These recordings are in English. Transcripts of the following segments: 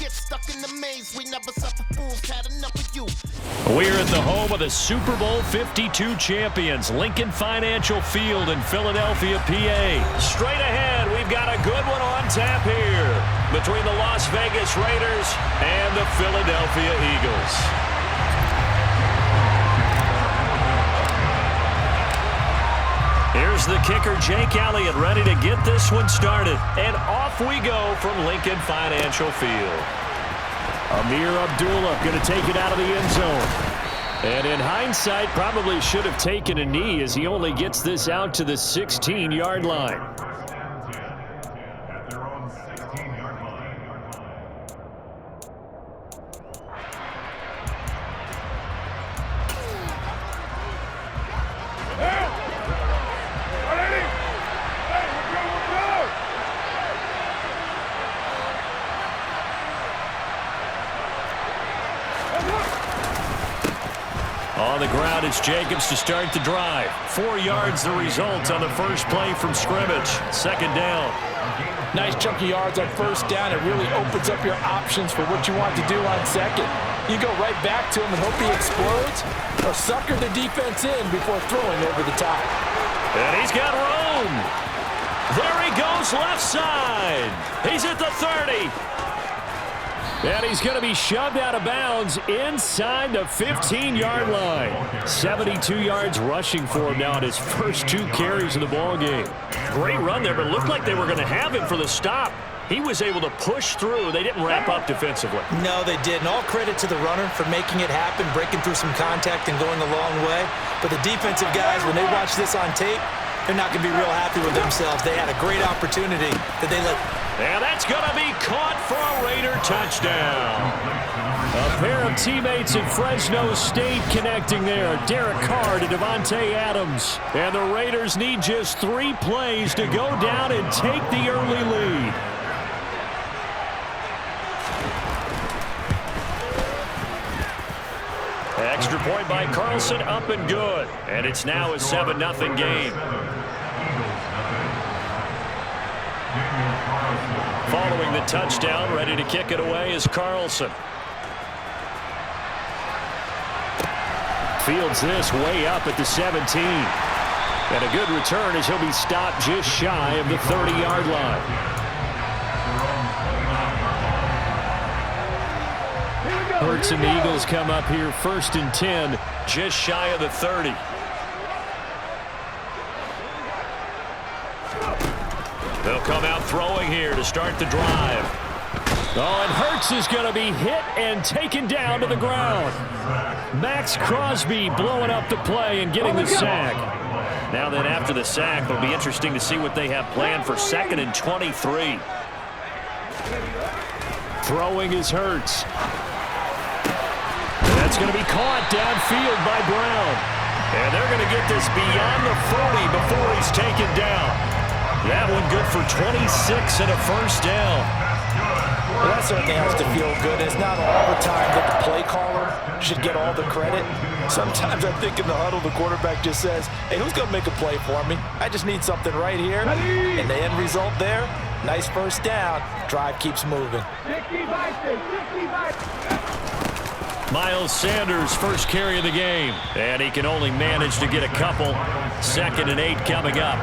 get stuck in the maze. We never suffer fools, had enough of you. We're at the home of the Super Bowl 52 champions, Lincoln Financial Field in Philadelphia, PA. Straight ahead, we've got a good one on tap here between the Las Vegas Raiders and the Philadelphia Eagles. Here's the kicker, Jake Elliott, ready to get this one started. And off we go from Lincoln Financial Field. Amir Abdullah going to take it out of the end zone. And in hindsight, probably should have taken a knee as he only gets this out to the 16-yard line. On the ground, it's Jacobs to start the drive. 4 yards the result on the first play from scrimmage. Second down. Nice chunky yards on first down. It really opens up your options for what you want to do on second. You go right back to him and hope he explodes, or sucker the defense in before throwing over the top. And he's got room. There he goes left side. He's at the 30. And he's going to be shoved out of bounds inside the 15-yard line. 72 yards rushing for him now at his first 2 carries of the ball game. Great run there, but it looked like they were going to have him for the stop. He was able to push through. They didn't wrap up defensively. No, they didn't. All credit to the runner for making it happen, breaking through some contact and going a long way. But the defensive guys, when they watch this on tape, they're not going to be real happy with themselves. They had a great opportunity that they let. And that's going to be caught for a Raider touchdown. A pair of teammates at Fresno State connecting there. Derek Carr to Devontae Adams. And the Raiders need just 3 plays to go down and take the early lead. Extra point by Carlson, up and good. And it's now a 7-0 game. Following the touchdown, ready to kick it away is Carlson. Fields this way up at the 17. And a good return as he'll be stopped just shy of the 30-yard line. Hurts and the Eagles come up here 1st and 10, just shy of the 30. They'll come out throwing here to start the drive. Oh, and Hurts is going to be hit and taken down to the ground. Max Crosby blowing up the play and getting the sack. Now then, after the sack, it'll be interesting to see what they have planned for 2nd and 23. Throwing is Hurts. That's going to be caught downfield by Brown. And they're going to get this beyond the 40 before he's taken down. That one good for 26 and a first down. Well, that certainly has to feel good. It's not all the time that the play caller should get all the credit. Sometimes I think in the huddle, the quarterback just says, hey, who's going to make a play for me? I just need something right here. And the end result there, nice first down. Drive keeps moving. Miles Sanders, first carry of the game. And he can only manage to get a couple. 2nd and 8 coming up.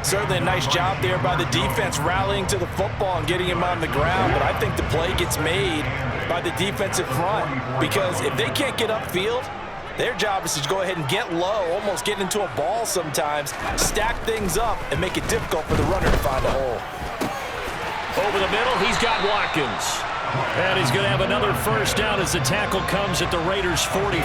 Certainly a nice job there by the defense rallying to the football and getting him on the ground, but I think the play gets made by the defensive front because if they can't get upfield, their job is to go ahead and get low, almost get into a ball sometimes, stack things up, and make it difficult for the runner to find a hole. Over the middle, he's got Watkins. And he's going to have another first down as the tackle comes at the Raiders' 43.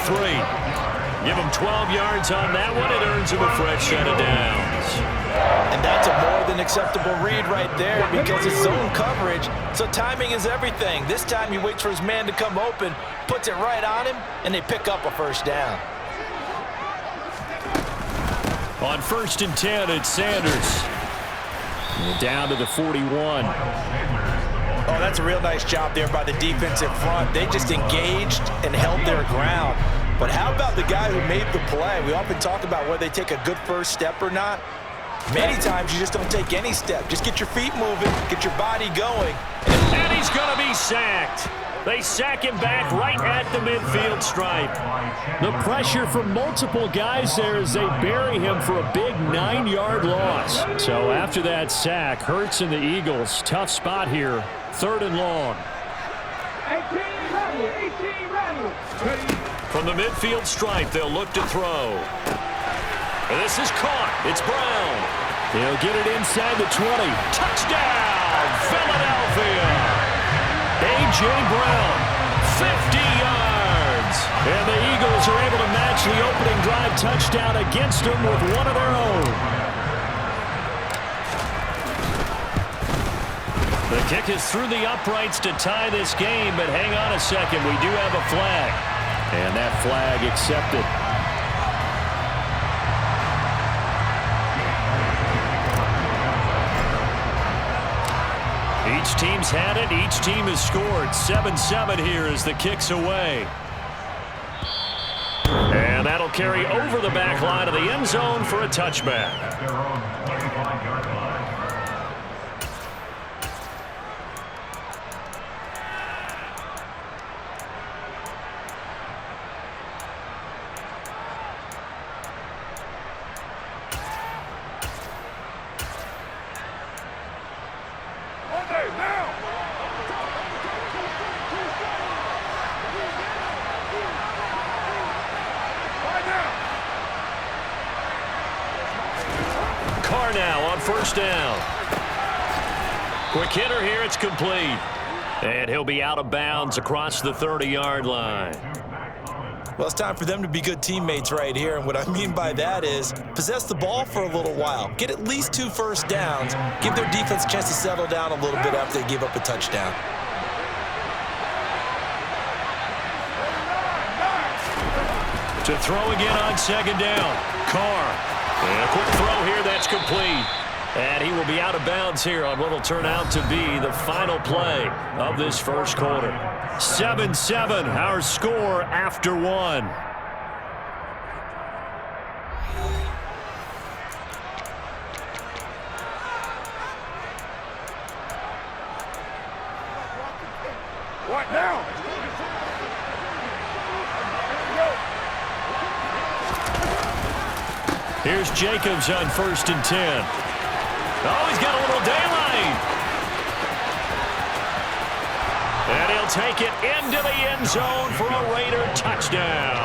Give him 12 yards on that one. It earns him a fresh set of downs. And that's a more than acceptable read right there because it's zone coverage, so timing is everything. This time he waits for his man to come open, puts it right on him, and they pick up a first down. On 1st and 10, it's Sanders. Down to the 41. Oh, that's a real nice job there by the defensive front. They just engaged and held their ground. But how about the guy who made the play? We often talk about whether they take a good first step or not. Many times you just don't take any step. Just get your feet moving, get your body going. And he's going to be sacked. They sack him back right at the midfield stripe. The pressure from multiple guys there as they bury him for a big 9-yard loss. So after that sack, Hurts and the Eagles, tough spot here, 3rd and long. From the midfield stripe, they'll look to throw. And this is caught. It's Brown. He'll get it inside the 20. Touchdown, Philadelphia. A.J. Brown, 50 yards. And the Eagles are able to match the opening drive touchdown against them with one of their own. The kick is through the uprights to tie this game, but hang on a second. We do have a flag. And that flag accepted. Each team's had it. Each team has scored. 7-7 here as the kick's away. And that'll carry over the back line of the end zone for a touchback. Now on 1st down. Quick hitter here. It's complete. And he'll be out of bounds across the 30-yard line. Well, it's time for them to be good teammates right here. And what I mean by that is possess the ball for a little while. Get at least 2 first downs. Give their defense a chance to settle down a little bit after they give up a touchdown. To throw again on 2nd down. Carr. And a quick throw here, that's complete. And he will be out of bounds here on what will turn out to be the final play of this first quarter. 7-7, our score after 1. What now? Here's Jacobs on 1st and 10. Oh, he's got a little daylight. And he'll take it into the end zone for a Raider touchdown.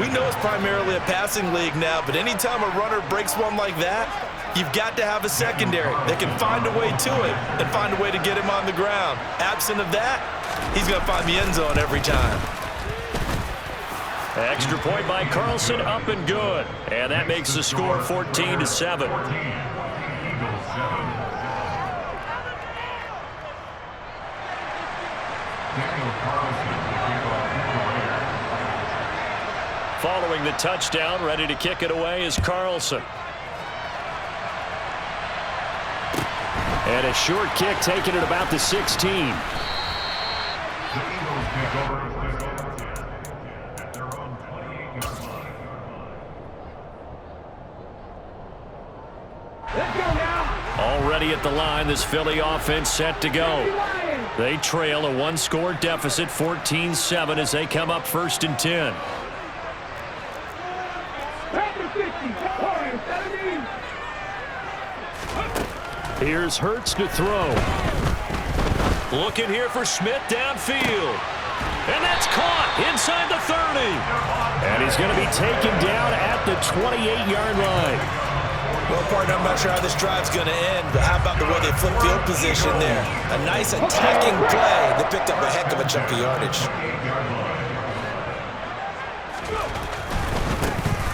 We know it's primarily a passing league now, but anytime a runner breaks one like that, you've got to have a secondary that can find a way to it and find a way to get him on the ground. Absent of that, he's going to find the end zone every time. Extra point by Carlson, up and good. And that makes the score 14-7. Following the touchdown, ready to kick it away is Carlson. And a short kick taken at about the 16. Already at the line, this Philly offense set to go. They trail a 1-score deficit, 14-7, as they come up 1st and 10. Here's Hurts to throw. Looking here for Smith downfield. And that's caught inside the 30. And he's going to be taken down at the 28-yard line. Well, partner, I'm not sure how this drive's going to end, but how about the way they flip field position there? A nice attacking play that picked up a heck of a chunk of yardage.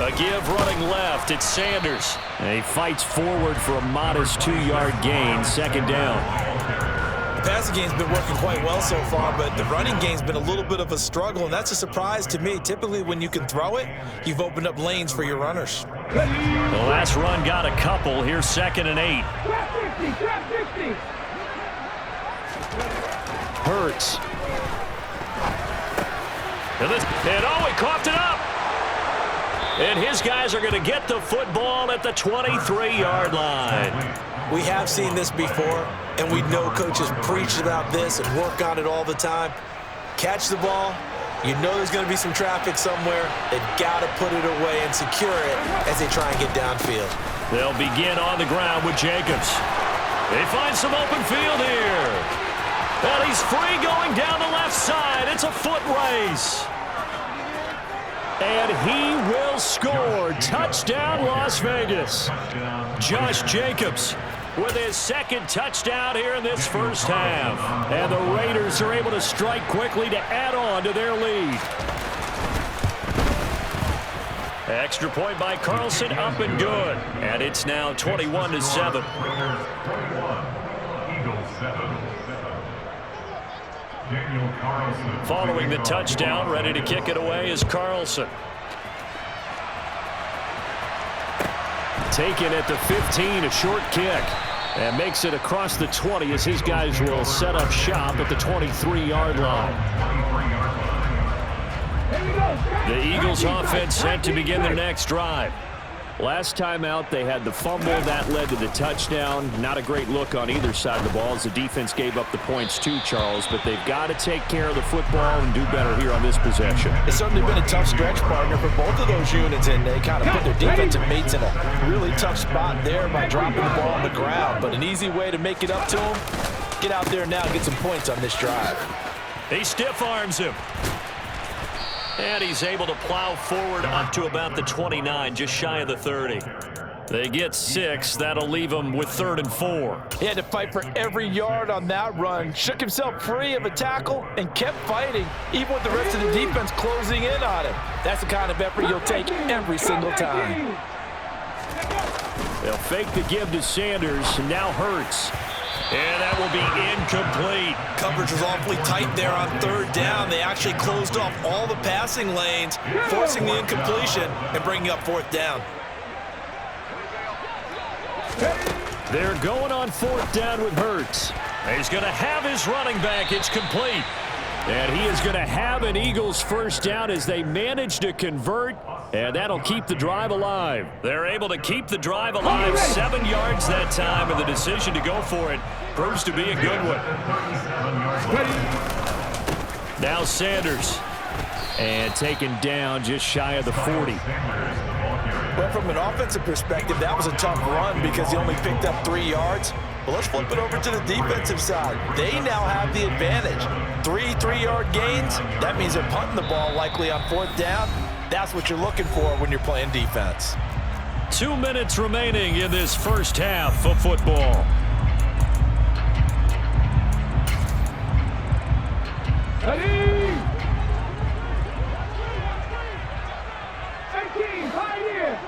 A give running left. It's Sanders. And he fights forward for a modest 2-yard gain. 2nd down. The passing game's been working quite well so far, but the running game's been a little bit of a struggle, and that's a surprise to me. Typically, when you can throw it, you've opened up lanes for your runners. The last run got a couple. Here's 2nd and 8. Hurts. And oh, he coughed it up. And his guys are going to get the football at the 23-yard line. We have seen this before, and we know coaches preach about this and work on it all the time. Catch the ball. You know there's going to be some traffic somewhere. They've got to put it away and secure it as they try and get downfield. They'll begin on the ground with Jacobs. They find some open field here. And he's free going down the left side. It's a foot race. And he will score. Touchdown, Las Vegas. Josh Jacobs with his second touchdown here in this first half. And the Raiders are able to strike quickly to add on to their lead. Extra point by Carlson, up and good. And it's now 21-7. Following the touchdown, ready to kick it away is Carlson. Taken at the 15, a short kick. And makes it across the 20 as his guys will set up shop at the 23-yard line. The Eagles offense set to begin their next drive. Last time out, they had the fumble. That led to the touchdown. Not a great look on either side of the ball as the defense gave up the points too, Charles. But they've got to take care of the football and do better here on this possession. It's certainly been a tough stretch, partner, for both of those units, and they kind of put their defensive mates in a really tough spot there by dropping the ball on the ground. But an easy way to make it up to them, get out there now and get some points on this drive. He stiff arms him. And he's able to plow forward up to about the 29, just shy of the 30. They get 6. That'll leave them with 3rd and 4. He had to fight for every yard on that run, shook himself free of a tackle, and kept fighting, even with the rest of the defense closing in on him. That's the kind of effort you'll take every single time. They'll fake the give to Sanders, and now Hurts. And that will be incomplete. Coverage was awfully tight there on 3rd down. They actually closed off all the passing lanes, forcing the incompletion and bringing up 4th down. They're going on 4th down with Hurts. He's going to have his running back. It's complete. And he is going to have an Eagles first down as they manage to convert, and that'll keep the drive alive. They're able to keep the drive alive 7 yards that time, and the decision to go for it proves to be a good one. Now Sanders, and taken down just shy of the 40. Well, from an offensive perspective, that was a tough run because he only picked up 3 yards. But let's flip it over to the defensive side. They now have the advantage. 3 3-yard gains, that means they're punting the ball likely on 4th down. That's what you're looking for when you're playing defense. 2 minutes remaining in this first half of football. Ready? 18, pioneer.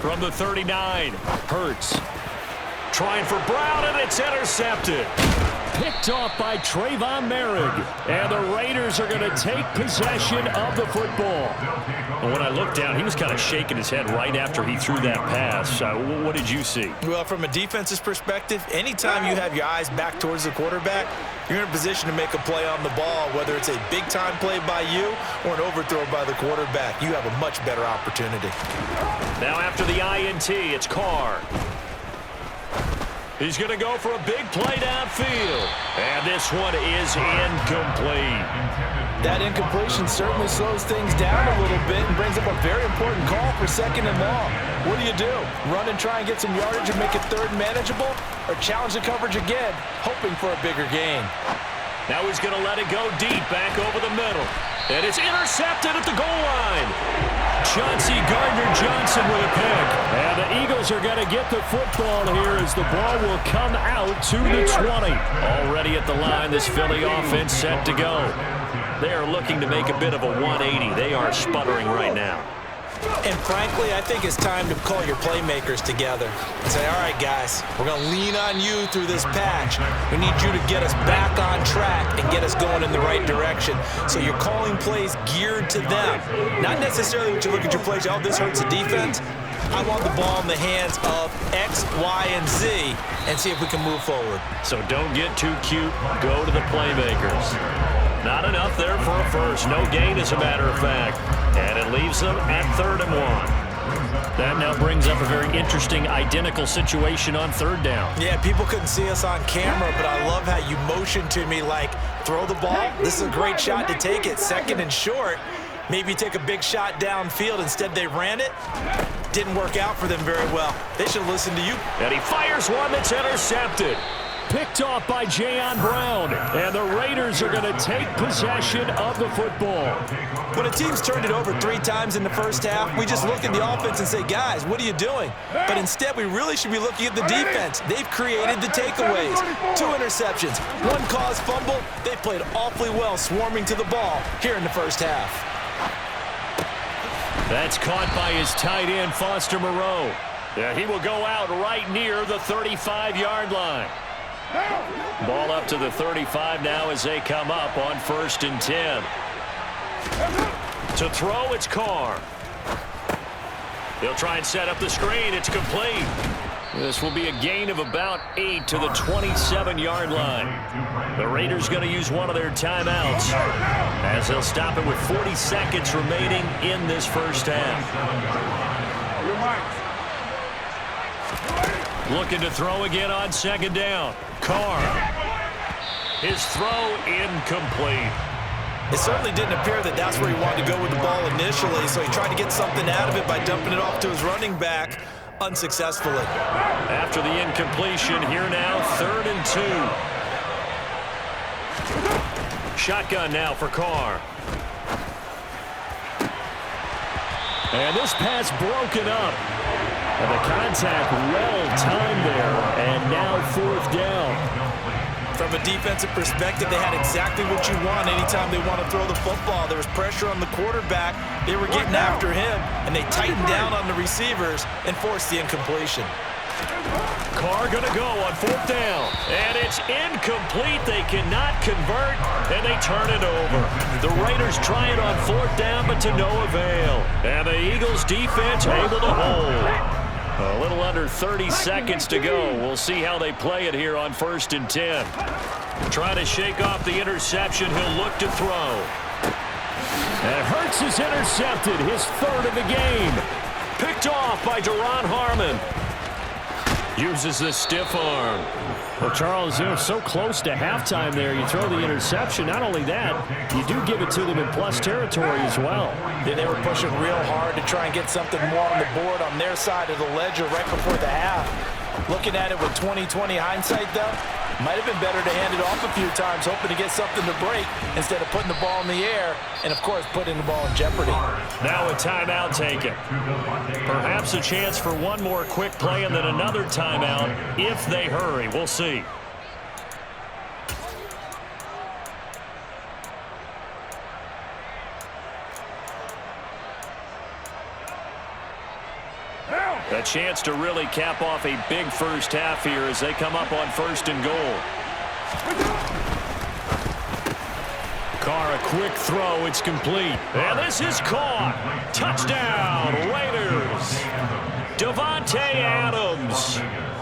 From the 39, Hurts. Trying for Brown, and it's intercepted. Picked off by Trayvon Merrick. And the Raiders are going to take possession of the football. And when I looked down, he was kind of shaking his head right after he threw that pass. What did you see? Well, from a defense's perspective, anytime you have your eyes back towards the quarterback, you're in a position to make a play on the ball, whether it's a big-time play by you or an overthrow by the quarterback. You have a much better opportunity. Now after the INT, it's Carr. He's going to go for a big play downfield. And this one is incomplete. That incompletion certainly slows things down a little bit and brings up a very important call for 2nd and long. What do? Run and try and get some yardage and make it 3rd and manageable? Or challenge the coverage again, hoping for a bigger gain? Now he's going to let it go deep back over the middle. And it's intercepted at the goal line. Chauncey Gardner-Johnson with a pick. And the Eagles are going to get the football here as the ball will come out to the 20. Already at the line, this Philly offense set to go. They are looking to make a bit of a 180. They are sputtering right now. And frankly, I think it's time to call your playmakers together and say, all right, guys, we're going to lean on you through this patch. We need you to get us back on track and get us going in the right direction. So you're calling plays geared to them. Not necessarily when you look at your plays, oh, this hurts the defense. I want the ball in the hands of X, Y, and Z and see if we can move forward. So don't get too cute. Go to the playmakers. Not enough there for a first. No gain, as a matter of fact. And it leaves them at 3rd and 1. That now brings up a very interesting identical situation on third down. Yeah, people couldn't see us on camera, but I love how you motioned to me like, throw the ball. This is a great shot to take it. Second and short. Maybe take a big shot downfield. Instead, they ran it. Didn't work out for them very well. They should have listened to you. And he fires one that's intercepted. Picked off by Jayon Brown. And the Raiders are going to take possession of the football. When a team's turned it over 3 times in the first half, we just look at the offense and say, guys, what are you doing? But instead, we really should be looking at the defense. They've created the takeaways. 2 interceptions, 1 caused fumble. They played awfully well swarming to the ball here in the first half. That's caught by his tight end, Foster Moreau. Yeah, he will go out right near the 35-yard line. Ball up to the 35 now as they come up on 1st and 10. To throw, it's Carr. He'll try and set up the screen. It's complete. This will be a gain of about 8 to the 27-yard line. The Raiders going to use one of their timeouts as they'll stop it with 40 seconds remaining in this first half. Looking to throw again on 2nd down. Carr. His throw incomplete. It certainly didn't appear that that's where he wanted to go with the ball initially, so he tried to get something out of it by dumping it off to his running back unsuccessfully. After the incompletion, here now, 3rd and 2. Shotgun now for Carr. And this pass broken up. And the contact well-timed there, and now 4th down. From a defensive perspective, they had exactly what you want anytime they want to throw the football. There was pressure on the quarterback. They were getting after him, and they tightened down on the receivers and forced the incompletion. Carr going to go on 4th down, and it's incomplete. They cannot convert, and they turn it over. The Raiders try it on 4th down, but to no avail. And the Eagles defense able to hold. A little under 30 seconds to go. We'll see how they play it here on 1st and 10. Trying to shake off the interception. He'll look to throw. And Hurts is intercepted, his 3rd of the game. Picked off by Duron Harmon. Uses the stiff arm. Well, Charles, they're so close to halftime there. You throw the interception. Not only that, you do give it to them in plus territory as well. Yeah, they were pushing real hard to try and get something more on the board on their side of the ledger right before the half. Looking at it with 20/20 hindsight, though, might have been better to hand it off a few times, hoping to get something to break instead of putting the ball in the air and, of course, putting the ball in jeopardy. Now a timeout taken. Perhaps a chance for one more quick play and then another timeout if they hurry. We'll see. A chance to really cap off a big first half here as they come up on 1st and goal. Carr, a quick throw. It's complete. And this is caught. Touchdown, Raiders. Davante Adams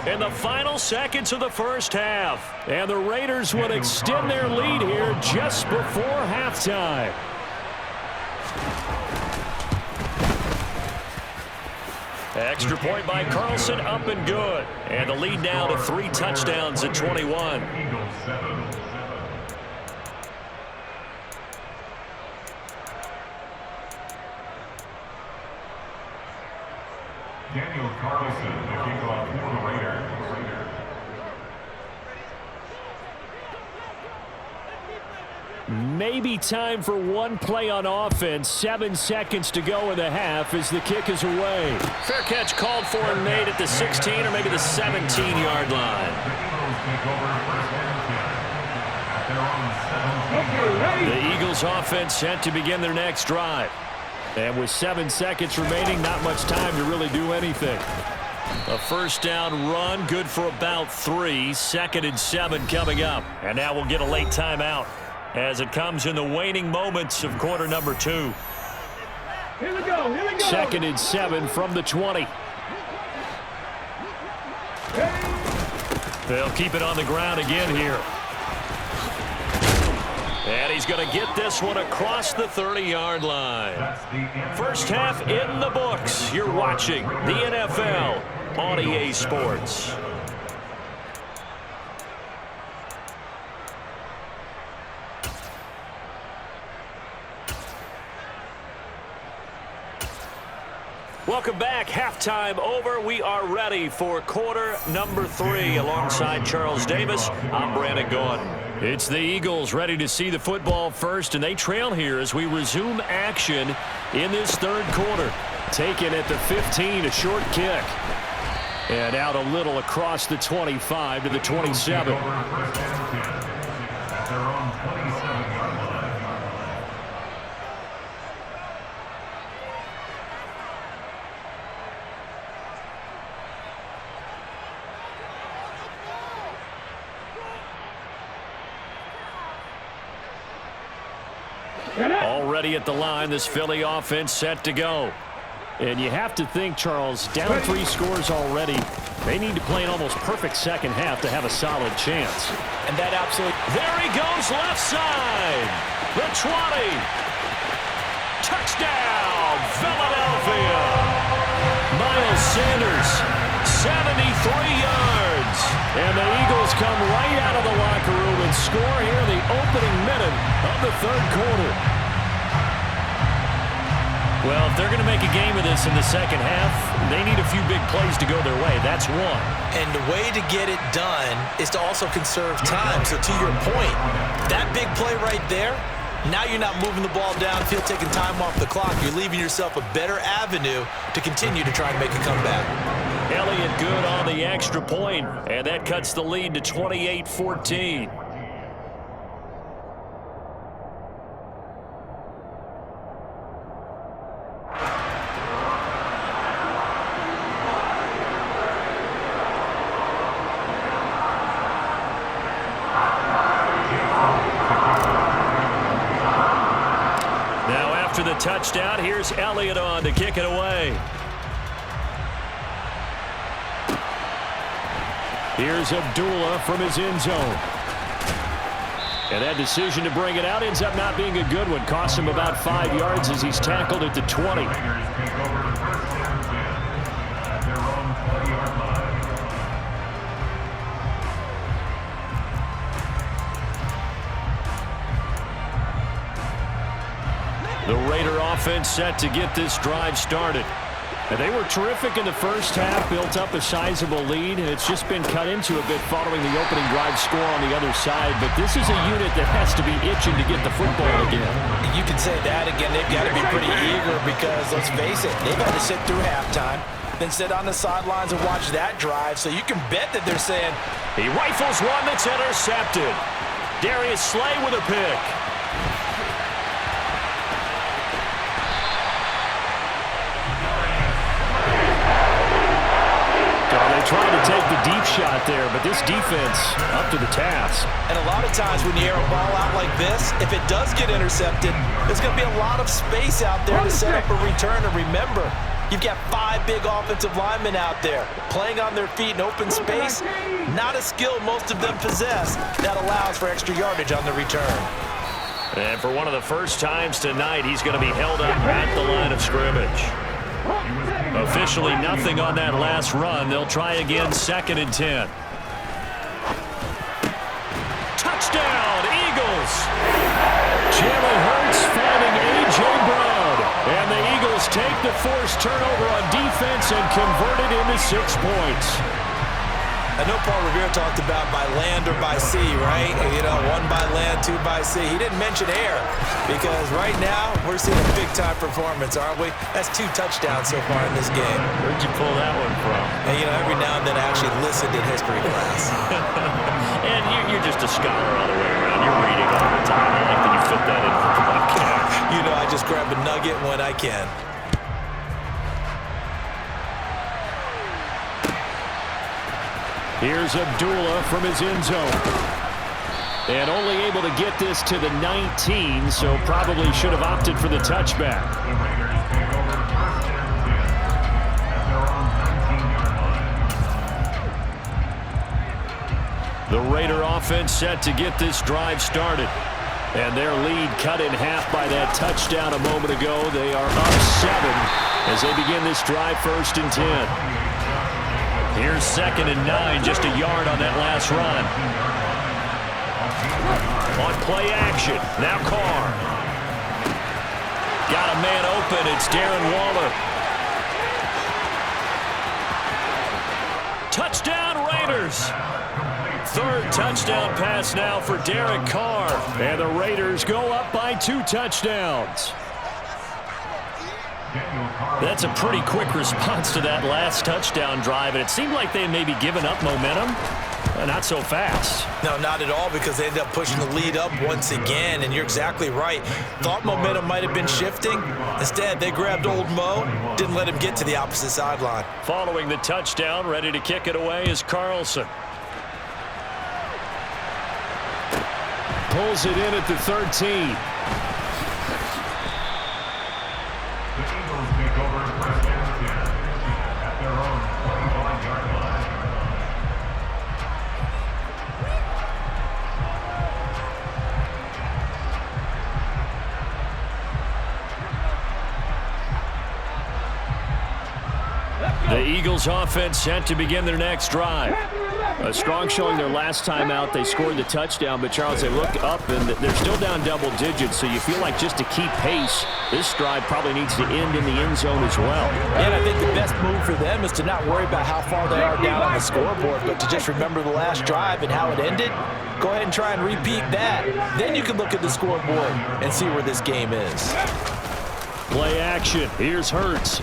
in the final seconds of the first half. And the Raiders would extend their lead here just before halftime. Extra point by Carlson, up and good. And the lead now to 3 touchdowns at 21. Daniel Carlson, the kickoff for the Raiders. Maybe time for one play on offense. 7 seconds to go in the half as the kick is away. Fair catch called for and made at the 16 or maybe the 17-yard line. The Eagles offense set to begin their next drive. And with 7 seconds remaining, not much time to really do anything. A first down run, good for about 3. 2nd and 7 coming up. And now we'll get a late timeout as it comes in the waning moments of quarter number 2. Here we go, here we go. 2nd and 7 from the 20. They'll keep it on the ground again here. And he's going to get this one across the 30-yard line. First half in the books. You're watching the NFL on EA Sports. Welcome back. Halftime over. We are ready for quarter number 3. Alongside Charles Davis, I'm Brandon Gaudin. It's the Eagles ready to see the football first, and they trail here as we resume action in this third quarter. Taken at the 15, a short kick. And out a little across the 25 to the 27. Already at the line, this Philly offense set to go. And you have to think, Charles, down 3 scores already. They need to play an almost perfect second half to have a solid chance. And that absolutely... There he goes, left side. The 20. Touchdown, Philadelphia. Miles Sanders, 73 yards. And the Eagles come right out of the locker room and score here in the opening minute of the third quarter. Well, if they're going to make a game of this in the second half, they need a few big plays to go their way. That's one. And the way to get it done is to also conserve time. So to your point, that big play right there, now you're not moving the ball downfield, taking time off the clock. You're leaving yourself a better avenue to continue to try and make a comeback. Elliott good on the extra point, and that cuts the lead to 28-14. Now after the touchdown, here's Elliott on to kick it away. Here's Abdullah from his end zone. And that decision to bring it out ends up not being a good one. Costs him about 5 yards as he's tackled at the 20. The Raider offense set to get this drive started. And they were terrific in the first half, built up a sizable lead, and it's just been cut into a bit following the opening drive score on the other side. But this is a unit that has to be itching to get the football again. You can say that again. They've got to be pretty eager because, let's face it, they've had to sit through halftime, then sit on the sidelines and watch that drive. So you can bet that they're saying, he rifles one that's intercepted. Darius Slay with a pick. Trying to take the deep shot there, but this defense up to the task. And a lot of times when you air a ball out like this, if it does get intercepted, there's going to be a lot of space out there to set up a return. And remember, you've got 5 big offensive linemen out there playing on their feet in open space. Not a skill most of them possess that allows for extra yardage on the return. And for one of the first times tonight, he's going to be held up at the line of scrimmage. Officially nothing on that last run. They'll try again, 2nd and 10. Touchdown, Eagles! Jalen Hurts finding A.J. Brown. And the Eagles take the forced turnover on defense and convert it into 6 points. I know Paul Revere talked about by land or by sea, right? You know, 1 by land, 2 by sea. He didn't mention air because right now we're seeing a big-time performance, aren't we? That's 2 touchdowns so far in this game. Where'd you pull that one from? And, you know, every now and then I actually listened in history class. And you're just a scholar all the way around. You're reading all the time. I like that you fit that in for the podcast. You know, I just grab a nugget when I can. Here's Abdullah from his end zone. And only able to get this to the 19, so probably should have opted for the touchback. The Raider offense set to get this drive started. And their lead cut in half by that touchdown a moment ago. They are up 7 as they begin this drive, 1st and 10. Here's 2nd and 9, just a yard on that last run. On play action, now Carr. Got a man open, it's Darren Waller. Touchdown Raiders. 3rd touchdown pass now for Derek Carr. And the Raiders go up by 2 touchdowns. That's a pretty quick response to that last touchdown drive, and it seemed like they had maybe given up momentum. Not so fast. No, not at all, because they ended up pushing the lead up once again, and you're exactly right. Thought momentum might have been shifting. Instead, they grabbed old Mo, didn't let him get to the opposite sideline. Following the touchdown, ready to kick it away is Carlson. Pulls it in at the 13. The Eagles take over 1st and 10 at their own 21-yard line. The Eagles offense set to begin their next drive. A strong showing their last time out. They scored the touchdown, but Charles, they look up and they're still down double digits, so you feel like just to keep pace, this drive probably needs to end in the end zone as well. And I think the best move for them is to not worry about how far they are down on the scoreboard, but to just remember the last drive and how it ended. Go ahead and try and repeat that. Then you can look at the scoreboard and see where this game is. Play action. Here's Hurts.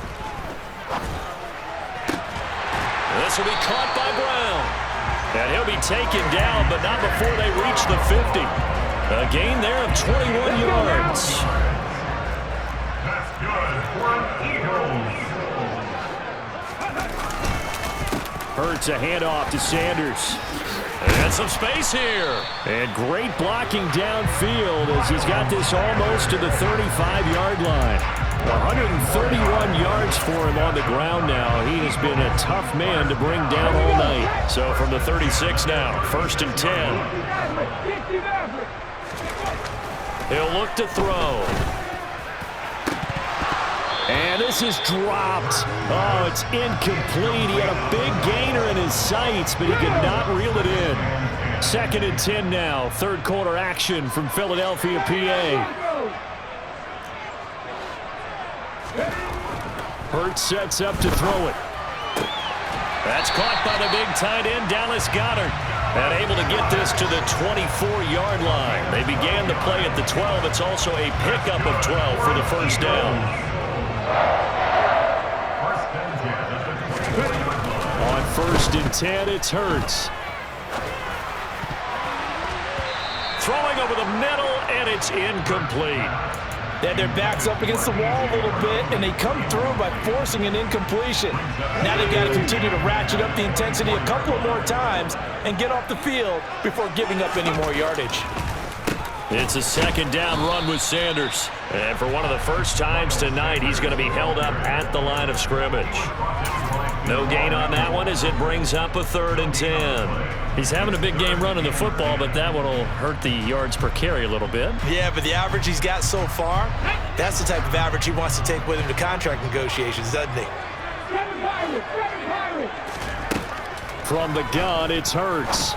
This will be caught by Brown. And he'll be taken down, but not before they reach the 50. A gain there of 21 yards. That's good for Eagles. Hurts a handoff to Sanders. And some space here. And great blocking downfield as he's got this almost to the 35-yard line. 131 yards for him on the ground now. He has been a tough man to bring down all night. So from the 36 now, 1st and 10. He'll look to throw. And this is dropped. Oh, it's incomplete. He had a big gainer in his sights, but he could not reel it in. 2nd and 10 now. 3rd quarter action from Philadelphia, PA. Hurts sets up to throw it. That's caught by the big tight end, Dallas Goedert. And able to get this to the 24-yard line. They began the play at the 12. It's also a pickup of 12 for the 1st down. On 1st and 10, it's Hurts. Throwing over the middle, and it's incomplete. They had their backs up against the wall a little bit, and they come through by forcing an incompletion. Now they've got to continue to ratchet up the intensity a couple of more times and get off the field before giving up any more yardage. It's a 2nd down run with Sanders. And for one of the first times tonight, he's going to be held up at the line of scrimmage. No gain on that one as it brings up a 3rd and 10. He's having a big game running the football, but that one will hurt the yards per carry a little bit. Yeah, but the average he's got so far, that's the type of average he wants to take with him to contract negotiations, doesn't he? From the gun, it's Hurts.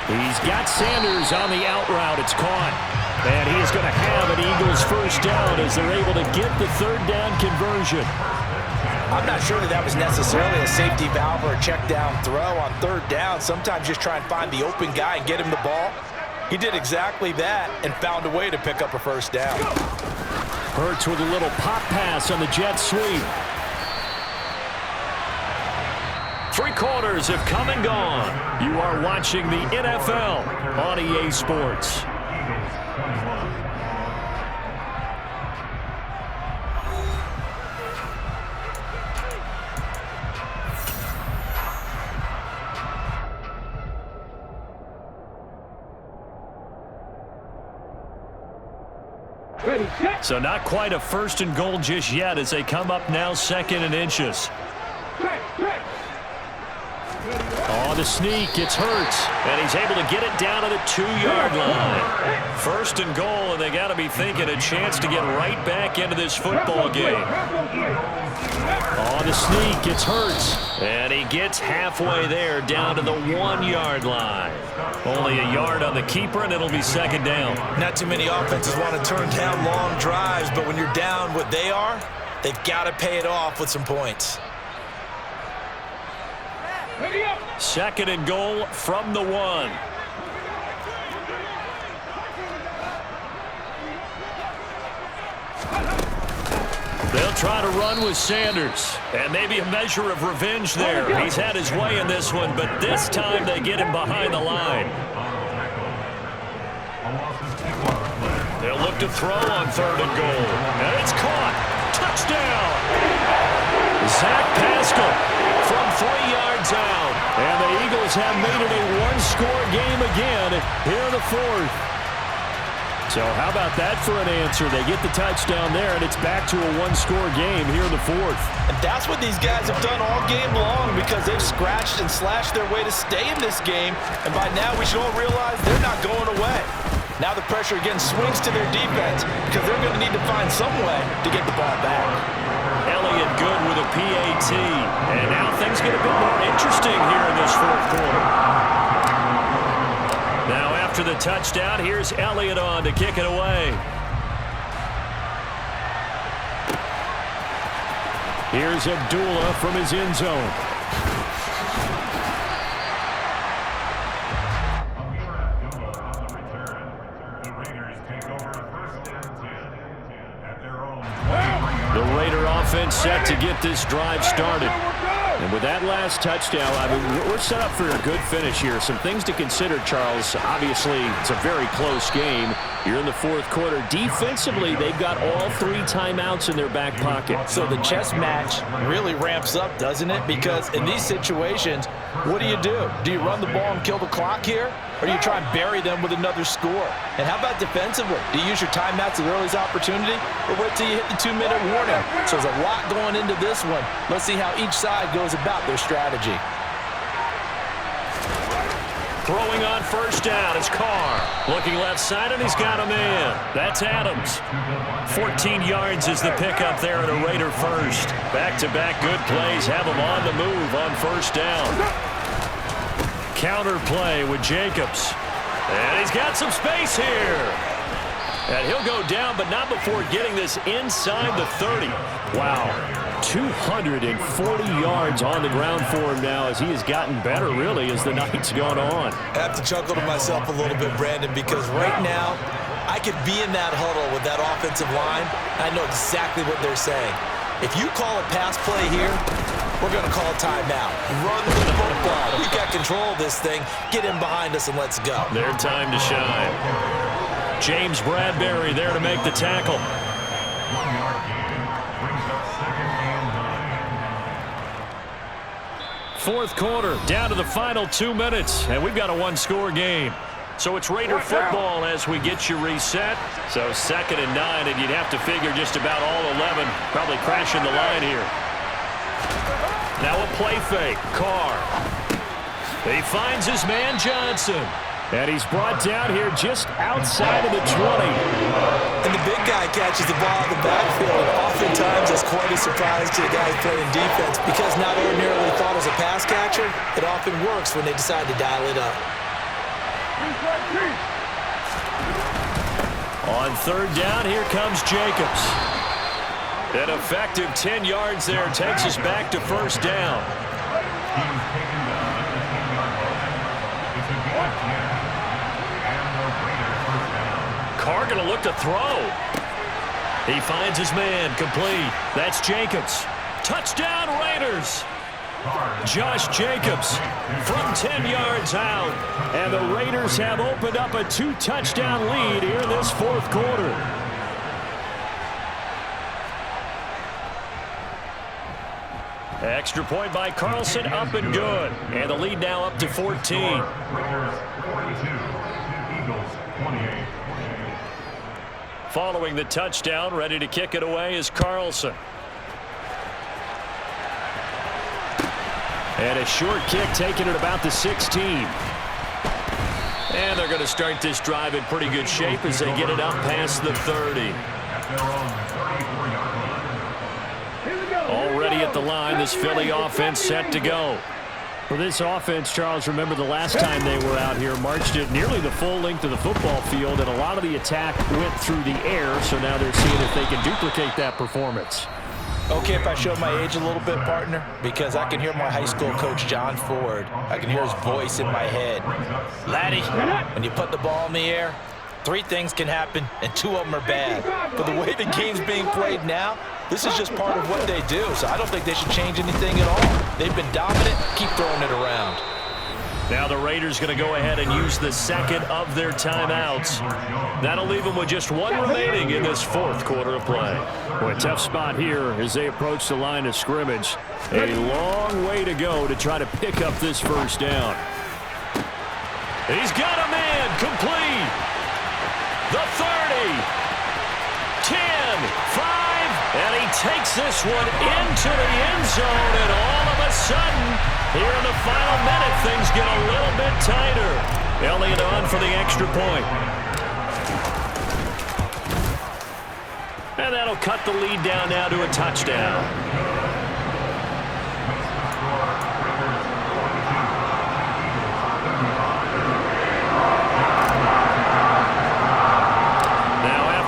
He's got Sanders on the out route. It's caught. And he is going to have an Eagles 1st down as they're able to get the 3rd down conversion. I'm not sure that was necessarily a safety valve or a check down throw on 3rd down. Sometimes just try and find the open guy and get him the ball. He did exactly that and found a way to pick up a 1st down. Hurts with a little pop pass on the jet sweep. 3 quarters have come and gone. You are watching the NFL on EA Sports. So not quite a 1st and goal just yet as they come up now 2nd and inches. On the sneak, it's Hurts, and he's able to get it down to the 2-yard line. First and goal, and they got to be thinking a chance to get right back into this football game. On the sneak, it's Hurts, and he gets halfway there down to the 1-yard line. Only a yard on the keeper, and it'll be second down. Not too many offenses want to turn down long drives, but when you're down what they are, they've got to pay it off with some points. Second and goal from the 1. They'll try to run with Sanders, and maybe a measure of revenge there. He's had his way in this one, but this time they get him behind the line. They'll look to throw on third and goal, and it's caught. Touchdown! Zach Pascal from 3 yards out, and the Eagles have made it a one-score game again here in the fourth. So how about that for an answer? They get the touchdown there, and it's back to a one-score game here in the fourth. And that's what these guys have done all game long because they've scratched and slashed their way to stay in this game. And by now, we should all realize they're not going away. Now the pressure again swings to their defense because they're going to need to find some way to get the ball back. Elliott good with a PAT. And now things get a bit more interesting here in this fourth quarter. Now after the touchdown, here's Elliott on to kick it away. Here's Abdullah from his end zone. The Raider offense set to get this drive started. And with that last touchdown, I mean, we're set up for a good finish here. Some things to consider, Charles. Obviously, it's a very close game. You're in the fourth quarter. Defensively, they've got all 3 timeouts in their back pocket. So the chess match really ramps up, doesn't it? Because in these situations, what do? Do you run the ball and kill the clock here? Or do you try and bury them with another score? And how about defensively? Do you use your timeouts at the earliest opportunity? Or wait till you hit the 2-minute warning? So there's a lot going into this one. Let's see how each side goes about their strategy. Throwing on first down is Carr. Looking left side, and he's got a man. That's Adams. 14 yards is the pickup there at a Raider first. Back-to-back good plays have him on the move on first down. Counter play with Jacobs. And he's got some space here. And he'll go down, but not before getting this inside the 30. Wow. 240 yards on the ground for him now as he has gotten better, really, as the night's gone on. I have to chuckle to myself a little bit, Brandon, because right now I could be in that huddle with that offensive line, and I know exactly what they're saying. If you call a pass play here, we're going to call a timeout. Run the football. We've got control of this thing. Get in behind us and let's go. Their time to shine. James Bradbury there to make the tackle. Fourth quarter, down to the final 2 minutes, and we've got a one-score game. So it's Raider football as we get you reset. So 2nd and 9, and you'd have to figure just about all 11 probably crashing the line here. Now a play fake. Carr. He finds his man Johnson. And he's brought down here just outside of the 20. And the big guy catches the ball in the backfield, and oftentimes it's quite a surprise to the guys playing defense because not ordinarily thought as a pass catcher, it often works when they decide to dial it up. On third down, here comes Jacobs. An effective 10 yards there takes us back to first down. Carr going to look to throw. He finds his man complete. That's Jacobs. Touchdown Raiders. Josh Jacobs from 10 yards out. And the Raiders have opened up a 2-touchdown lead here in this fourth quarter. Extra point by Carlson, up and good. And the lead now up to 14. Raiders 42, Eagles 28. Following the touchdown, ready to kick it away is Carlson. And a short kick taken at about the 16. And they're going to start this drive in pretty good shape as they get it up past the 30. Already at the line, this Philly offense set to go. For this offense, Charles, remember the last time they were out here, marched it nearly the full length of the football field, and a lot of the attack went through the air, so now they're seeing if they can duplicate that performance. Okay, if I show my age a little bit, partner, because I can hear my high school coach, John Ford. I can hear his voice in my head. Laddie, when you put the ball in the air, 3 things can happen, and 2 of them are bad. But the way the game's being played now, this is just part of what they do, so I don't think they should change anything at all. They've been dominant. Keep throwing it around. Now the Raiders going to go ahead and use the second of their timeouts. That'll leave them with just 1 remaining in this 4th quarter of play. Well, a tough spot here as they approach the line of scrimmage. A long way to go to try to pick up this first down. He's got a man complete. The 30, 10, 5. And he takes this one into the end zone, and all of a sudden, here in the final minute, things get a little bit tighter. Elliott on for the extra point. And that'll cut the lead down now to a touchdown.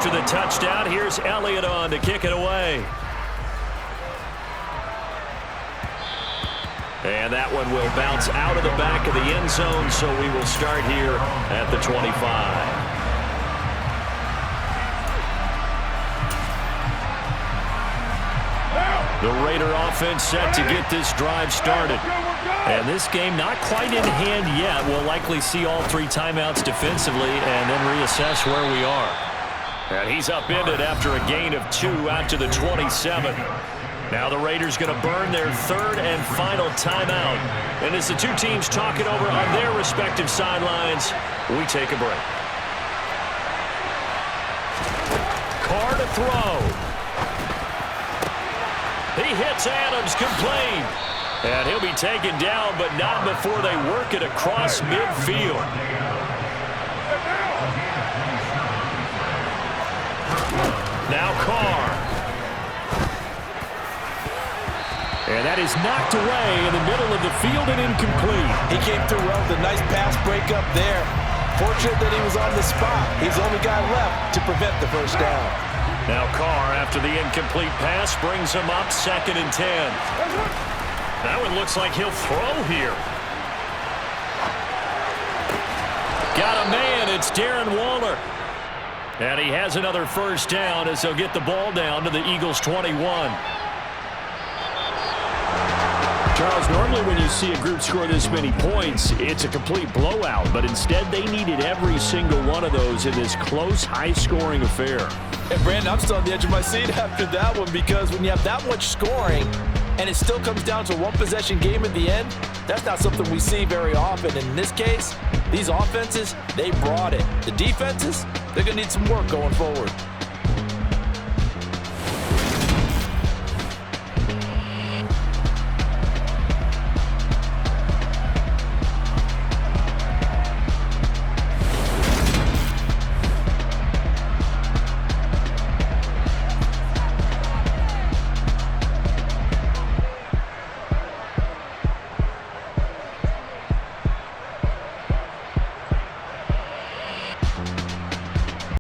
After the touchdown, here's Elliott on to kick it away. And that one will bounce out of the back of the end zone, so we will start here at the 25. The Raider offense set to get this drive started. And this game not quite in hand yet. We'll likely see all 3 timeouts defensively and then reassess where we are. And he's upended after a gain of 2 out to the 27. Now the Raiders going to burn their 3rd and final timeout. And as the 2 teams talk it over on their respective sidelines, we take a break. Carr to throw. He hits Adams complete. And he'll be taken down, but not before they work it across midfield. Now Carr. And that is knocked away in the middle of the field and incomplete. He came through well with a nice pass breakup there. Fortunate that he was on the spot. He's the only guy left to prevent the first down. Now Carr, after the incomplete pass, brings him up 2nd and 10. That one looks like he'll throw here. Got a man. It's Darren Waller. And he has another first down as they'll get the ball down to the Eagles' 21. Charles, normally when you see a group score this many points, it's a complete blowout. But instead, they needed every single one of those in this close, high-scoring affair. And, Brandon, I'm still on the edge of my seat after that one because when you have that much scoring and it still comes down to a 1-possession game at the end, that's not something we see very often. In this case, these offenses, they brought it. The defenses, they're going to need some work going forward.